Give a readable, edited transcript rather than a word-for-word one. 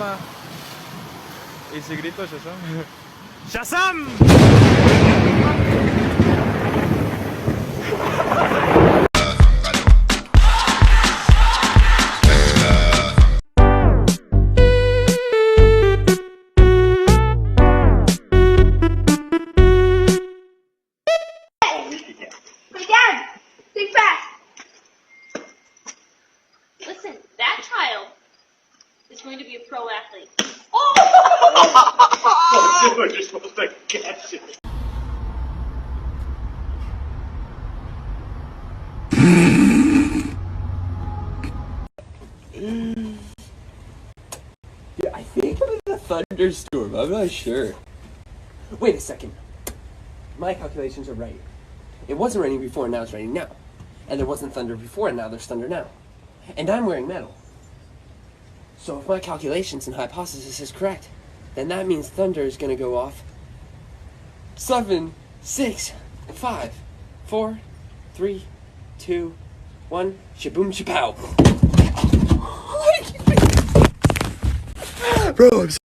llama. Y si grito Shazam. ¡Shazam! Again! Think fast! Listen, that child is going to be a pro athlete. Oh! Oh, dude, you're supposed to catch it. Yeah, I think it was a thunderstorm. I'm not sure. Wait a second. My calculations are right. It wasn't raining before, and now it's raining now. And there wasn't thunder before, and now there's thunder now. And I'm wearing metal. So if my calculations and hypothesis is correct, then that means thunder is going to go off 7, 6, 5, 4, 3, 2, 1, shaboom shapow. Bro, I'm